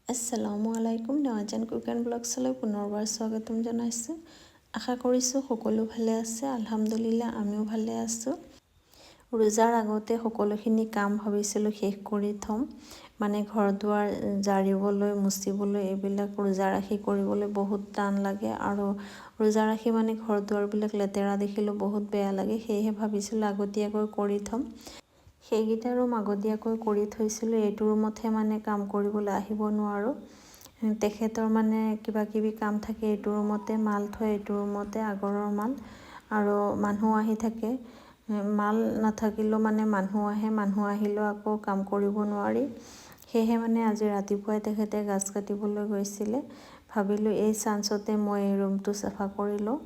আসসালামু আলাইকুম নৱাজান cook and ব্লগছলৈ পুনৰবাৰ স্বাগতম জনাইছোঁ। আশা কৰিছোঁ সকলো ভালে আছে। আলহামদুলিল্লাহ আমিও ভালে আছোঁ। ৰোজাৰ আগতে সকলোখিনি কাম ভাবিছিলোঁ শেষ কৰি থ'ম, মানে ঘৰ দুৱাৰ জাৰিবলৈ মুচিবলৈ এইবিলাক ৰোজা ৰাখি কৰিবলৈ বহুত টান লাগে আৰু ৰোজা ৰাখি মানে ঘৰ দুৱাৰবিলাক লেতেৰা দেখিলেও বহুত বেয়া লাগে। সেয়েহে ভাবিছিলোঁ আগতীয়াকৈ কৰি থ'ম। সেইকেইটা ৰুম আগতীয়াকৈ কৰি থৈছিলোঁ। এইটো ৰুমতহে মানে কাম কৰিবলৈ আহিব নোৱাৰোঁ। তেখেতৰ মানে কিবা কিবি কাম থাকে, এইটো ৰুমতে মাল থয়, এইটো ৰুমতে আগৰৰ মাল আৰু মানুহ আহি থাকে। মাল নাথাকিলেও মানে মানুহ আহে, মানুহ আহিলেও আকৌ কাম কৰিব নোৱাৰি। সেয়েহে মানে আজি ৰাতিপুৱাই তেখেতে গাছ কাটিবলৈ গৈছিলে। ভাবিলোঁ এই চান্সতে মই এই ৰুমটো চাফা কৰি লওঁ।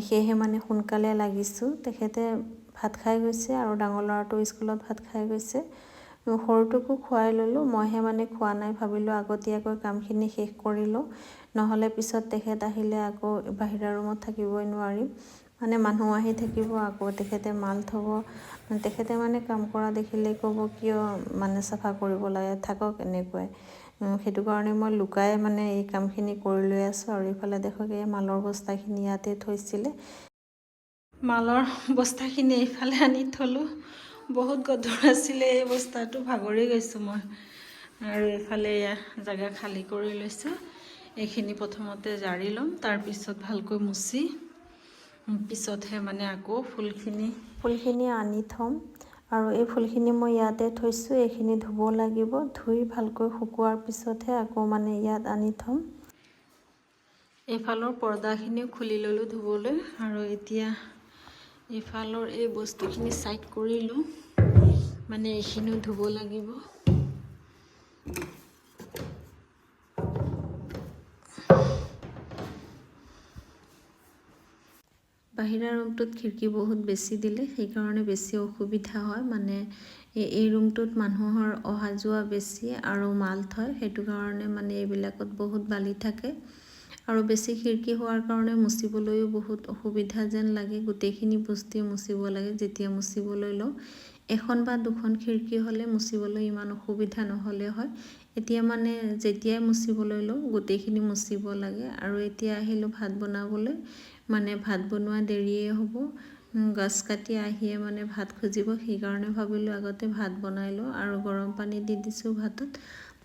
সেয়েহে মানে সোনকালে লাগিছোঁ। তেখেতে ভাত খাই গৈছে আৰু ডাঙৰ ল'ৰাটো স্কুলত ভাত খাই গৈছে। সৰুটোকো খুৱাই ল'লোঁ, মইহে মানে খোৱা নাই। ভাবিলোঁ আগতীয়াকৈ কামখিনি শেষ কৰি লওঁ, নহ'লে পিছত তেখেত আহিলে আকৌ বাহিৰা ৰুমত থাকিবই নোৱাৰিম। মানে মানুহ আহি থাকিব, আকৌ তেখেতে মাল থ'ব। তেখেতে মানে কাম কৰা দেখিলেই ক'ব কিয় মানে চাফা কৰিব লাগে, থাকক এনেকুৱাই। সেইটো কাৰণে মই লুকাই মানে এই কামখিনি কৰি লৈ আছোঁ। আৰু এইফালে দেখক এই মালৰ বস্তাখিনি ইয়াতে থৈছিলে। মালৰ বস্তাখিনি এইফালে আনি থলোঁ। বহুত গধুৰ আছিলে এই বস্তাটো, ভাগৰি গৈছোঁ মই। আৰু এইফালে জেগা খালী কৰি লৈছোঁ। এইখিনি প্ৰথমতে জাৰি ল'ম, তাৰপিছত ভালকৈ মুচি পিছতহে মানে আকৌ ফুলখিনি আনি থ'ম। আৰু এই ফুলখিনি মই ইয়াতে থৈছোঁ, এইখিনি ধুব লাগিব। ধুই ভালকৈ শুকোৱাৰ পিছতহে আকৌ মানে ইয়াত আনি থ'ম। এইফালৰ পৰ্দাখিনিও খুলি ল'লোঁ ধুবলৈ। আৰু এতিয়া এইফালৰ এই বস্তুখিনি চাইড কৰিলোঁ, মানে এইখিনিও ধুব লাগিব। বাহিৰা ৰুমটোত খিৰিকী বহুত বেছি দিলে, সেইকাৰণে বেছি অসুবিধা হয়। মানে এই ৰুমটোত মানুহৰ অহা যোৱা বেছি আৰু মাল থয়, সেইটো কাৰণে মানে এইবিলাকত বহুত বালি থাকে। আৰু বেছি খিৰিকী হোৱাৰ কাৰণে মুচিবলৈও বহুত অসুবিধা যেন লাগে। গোটেইখিনি বস্তুৱে মুচিব লাগে। যেতিয়া মুচিবলৈ লওঁ, এখন বা দুখন খিৰিকী হ'লে মুচিবলৈ ইমান অসুবিধা নহ'লে হয়। এতিয়া মানে যেতিয়াই মুচিবলৈ লওঁ গোটেইখিনি মুচিব লাগে। আৰু এতিয়া আহিলোঁ ভাত বনাবলৈ, মানে ভাত বনোৱা দেৰিয়ে হ'ব। গাছ কাটি আহিয়ে মানে ভাত খুজিব, সেইকাৰণে ভাবিলোঁ আগতে ভাত বনাই লওঁ। আৰু গৰম পানী দি দিছোঁ ভাতত।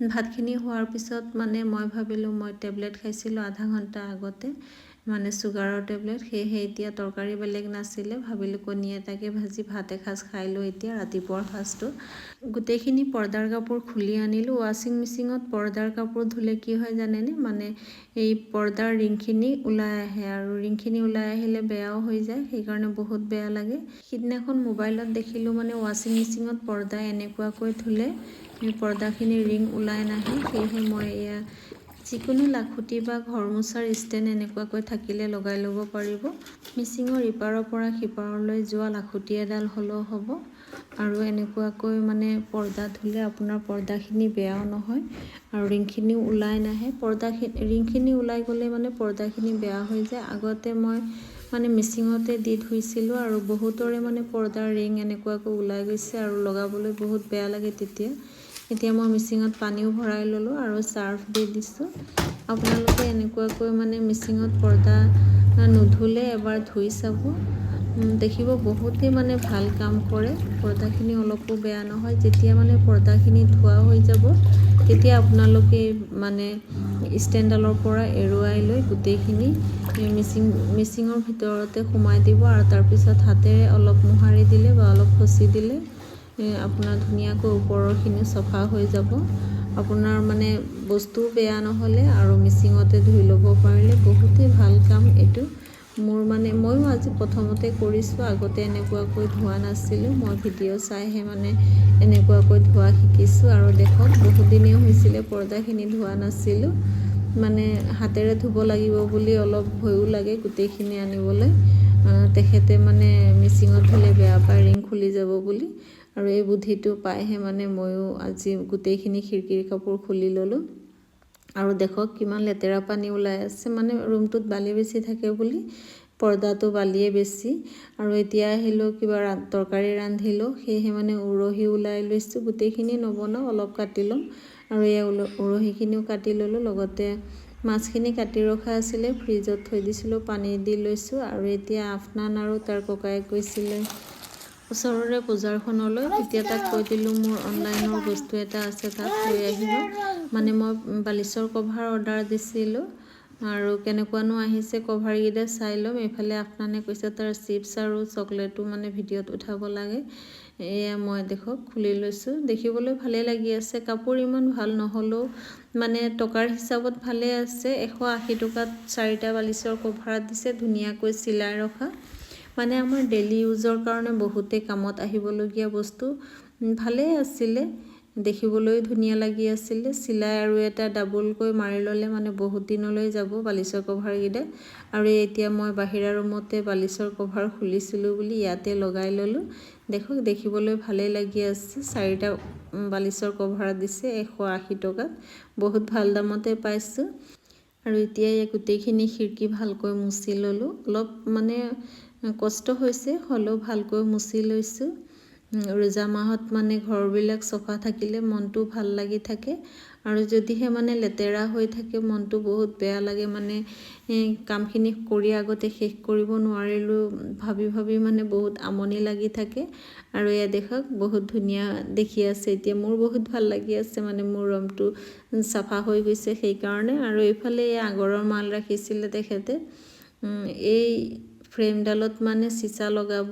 ভাতখিনি হোৱাৰ পিছত মানে মই ভাবিলোঁ, মই টেবলেট খাইছিলোঁ আধা ঘণ্টা আগতে, মানে চুগাৰৰ টেবলেট। সেয়েহে এতিয়া তৰকাৰী বেলেগ নাছিলে, ভাবিলোঁ কণী এটাকে ভাজি ভাত এসাঁজ খাই লওঁ এতিয়া ৰাতিপুৱাৰ সাঁজটো। গোটেইখিনি পৰ্দাৰ কাপোৰ খুলি আনিলোঁ। ৱাশ্বিং মেচিনত পৰ্দাৰ কাপোৰ ধুলে কি হয় জানেনে, মানে এই পৰ্দাৰ ৰিংখিনি ওলাই আহে, আৰু ৰিংখিনি ওলাই আহিলে বেয়াও হৈ যায়, সেইকাৰণে বহুত বেয়া লাগে। সিদিনাখন মোবাইলত দেখিলোঁ মানে ৱাশ্বিং মেচিনত পৰ্দা এনেকুৱাকৈ ধুলে পৰ্দাখিনি ৰিং ওলাই নাহে। সেয়েহে মই এয়া যিকোনো লাখুটি বা ঘৰ মোচাৰ ষ্টেণ্ড এনেকুৱাকৈ থাকিলে লগাই ল'ব পাৰিব। মিচিঙৰ ইপাৰৰ পৰা সিপাৰলৈ যোৱা লাখুটি এডাল হ'লেও হ'ব। আৰু এনেকুৱাকৈ মানে পৰ্দা ধুলে আপোনাৰ পৰ্দাখিনি বেয়াও নহয় আৰু ৰিংখিনিও ওলাই নাহে। ৰিংখিনি ওলাই গ'লে মানে পৰ্দাখিনি বেয়া হৈ যায়। আগতে মই মানে মিচিঙতে দি ধুইছিলোঁ আৰু বহুতৰে মানে পৰ্দাৰ ৰিং এনেকুৱাকৈ ওলাই গৈছে আৰু লগাবলৈ বহুত বেয়া লাগে তেতিয়া। এতিয়া মই মিচিঙত পানীও ভৰাই ল'লোঁ আৰু চাৰ্ফ দি দিছোঁ। আপোনালোকে এনেকুৱাকৈ মানে মিচিঙত পৰ্দা নুধুলে এবাৰ ধুই চাব, দেখিব বহুতেই মানে ভাল কাম কৰে। পৰ্দাখিনি অলপো বেয়া নহয়। যেতিয়া মানে পৰ্দাখিনি ধোৱা হৈ যাব, তেতিয়া আপোনালোকে মানে ষ্টেণ্ডডালৰ পৰা এৰুৱাই লৈ গোটেইখিনি মিচিঙৰ ভিতৰতে সোমাই দিব। আৰু তাৰপিছত হাতেৰে অলপ মোহাৰি দিলে বা অলপ খচি দিলে আপোনাৰ ধুনীয়াকৈ ওপৰৰখিনি চফা হৈ যাব। আপোনাৰ মানে বস্তুও বেয়া নহ'লে আৰু মিচিঙতে ধুই ল'ব পাৰিলে বহুতেই ভাল কাম এইটো। ময়ো আজি প্ৰথমতে কৰিছোঁ, আগতে এনেকুৱাকৈ ধোৱা নাছিলোঁ। মই ভিডিঅ' চাইহে মানে এনেকুৱাকৈ ধোৱা শিকিছোঁ। আৰু দেখক বহুদিনেই হৈছিলে পৰ্দাখিনি ধোৱা নাছিলোঁ। মানে হাতেৰে ধুব লাগিব বুলি অলপ ভয়ো লাগে গোটেইখিনি আনিবলৈ। তেখেতে মানে মিচিঙত ধুলে বেয়া পায়, ৰিং খুলি যাব বুলি। আৰু এই বুদ্ধিটো পাইহে মানে ময়ো আজি গোটেইখিনি খিৰিকীৰ কাপোৰ খুলি ল'লোঁ। আৰু দেখক কিমান লেতেৰা পানী ওলাই আছে, মানে ৰুমটোত বালি বেছি থাকে বুলি পৰ্দাটো বালিয়ে বেছি। আৰু এতিয়া আহিলোঁ কিবা তৰকাৰী ৰান্ধিলোঁ, সেয়েহে মানে উৰহি ওলাই লৈছোঁ। গোটেইখিনি নবনাওঁ, অলপ কাটি ল'ম। আৰু এয়া উৰহিখিনিও কাটি ল'লোঁ, লগতে মাছখিনি কাটি ৰখা আছিলে ফ্ৰিজত থৈ দিছিলোঁ, পানী দি লৈছোঁ। আৰু এতিয়া আফনান আৰু তাৰ ককায়েক গৈছিলে ওচৰৰে বজাৰখনলৈ। তেতিয়া তাক কৈ দিলোঁ মোৰ অনলাইনৰ বস্তু এটা আছে তাত লৈ আহিব। মানে মই বালিচৰ কভাৰ অৰ্ডাৰ দিছিলোঁ আৰু কেনেকুৱানো আহিছে কভাৰকেইটা চাই ল'ম। এইফালে আফনানে কৈছে তাৰ চিপছ আৰু চকলেটো মানে ভিডিঅ'ত উঠাব লাগে। এয়া মই দেখক খুলি লৈছোঁ, দেখিবলৈ ভালে লাগি আছে। কাপোৰ ইমান ভাল নহ'লেও মানে টকাৰ হিচাপত ভালে আছে। 180 টকাত 4টা বালিচৰ কভাৰ দিছে, ধুনীয়াকৈ চিলাই ৰখা। মানে আমাৰ ডেইলি ইউজৰ কাৰণে বহুতেই কামত আহিবলগীয়া বস্তু। ভালেই আছিলে, দেখিবলৈ ধুনীয়া লাগি আছিলে। চিলাই আৰু এটা ডাবলকৈ মাৰি ল'লে মানে বহুত দিনলৈ যাব বালিচৰ কভাৰকেইটা। আৰু এতিয়া মই বাহিৰা ৰুমতে বালিচৰ কভাৰ খুলিছিলোঁ বুলি ইয়াতে লগাই ল'লোঁ। দেখক দেখিবলৈ ভালেই লাগি আছে। 4টা বালিচৰ কভাৰ দিছে 180 টকাত, বহুত ভাল দামতে পাইছোঁ। আৰু এতিয়া এই গোটেইখিনি খিৰিকী ভালকৈ মুচি ল'লোঁ। অলপ মানে কষ্ট হৈছে, হ'লেও ভালকৈ মুচি লৈছোঁ। ৰোজা মাহত মানে ঘৰবিলাক চফা থাকিলে মনটো ভাল লাগি থাকে, আৰু যদিহে মানে লেতেৰা হৈ থাকে মনটো বহুত বেয়া লাগে। মানে কামখিনি কৰি আগতে শেষ কৰিব নোৱাৰিলোঁ ভাবি ভাবি মানে বহুত আমনি লাগি থাকে। আৰু এয়া দেখক বহুত ধুনীয়া দেখি আছে। এতিয়া মোৰ বহুত ভাল লাগি আছে, মানে মোৰ ৰুমটো চাফা হৈ গৈছে সেইকাৰণে। আৰু এইফালে আগৰৰ মাল ৰাখিছিলে তেখেতে, এই ফ্ৰেমডালত মানে চিচা লগাব।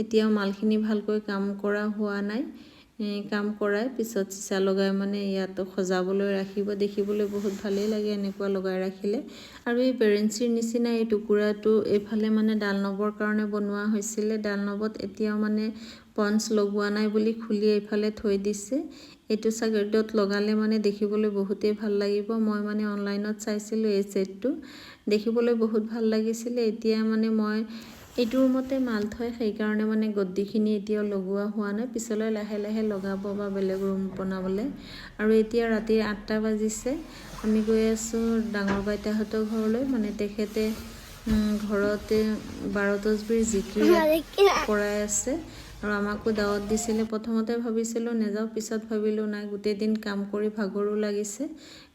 এতিয়াও মালখিনি ভালকৈ কাম কৰা হোৱা নাই, কাম কৰাই পিছত চিচা লগাই মানে ইয়াত সজাবলৈ ৰাখিব। দেখিবলৈ বহুত ভালেই লাগে এনেকুৱা লগাই ৰাখিলে। আৰু এই বেৰেঞ্চিৰ নিচিনা এই টুকুৰাটো এইফালে মানে ডাল নবৰ কাৰণে বনোৱা হৈছিলে। ডাল নবত এতিয়াও মানে পঞ্চ লগোৱা নাই বুলি খুলি এইফালে থৈ দিছে। এইটো ছাইডত লগালে মানে দেখিবলৈ বহুতেই ভাল লাগিব। মই মানে অনলাইনত চাইছিলোঁ এই ছেটটো, দেখিবলৈ বহুত ভাল লাগিছিলে। এতিয়া মানে মই এইটো ৰুমতে মাল থয় সেইকাৰণে মানে গদ্দিখিনি এতিয়াও লগোৱা হোৱা নাই, পিছলৈ লাহে লাহে লগাব বা বেলেগ ৰুম বনাবলৈ। আৰু এতিয়া ৰাতিৰ 8টা বাজিছে, আমি গৈ আছোঁ ডাঙৰ বাইতাহঁতৰ ঘৰলৈ। মানে তেখেতে ঘৰতে 12 তসবিৰ জিকিৰ কৰাই আছে আৰু আমাকো দাৱত দিছিলে। প্ৰথমতে ভাবিছিলোঁ নাযাওঁ, পিছত ভাবিলোঁ নাই, গোটেই দিন কাম কৰি ভাগৰো লাগিছে,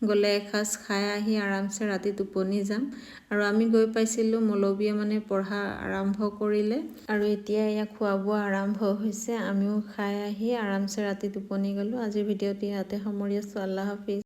গ'লে এসাঁজ খাই আহি আৰামছে ৰাতি টোপনি যাম। আৰু আমি গৈ পাইছিলোঁ, মৌলবীয়ে মানে পঢ়া আৰম্ভ কৰিলে। আৰু এতিয়া এয়া খোৱা বোৱা আৰম্ভ হৈছে, আমিও খাই আহি আৰামছে ৰাতি টোপনি গ'লোঁ। আজিৰ ভিডিঅ'টি ইয়াতে সামৰি আছোঁ। আল্লাহ হাফিজ।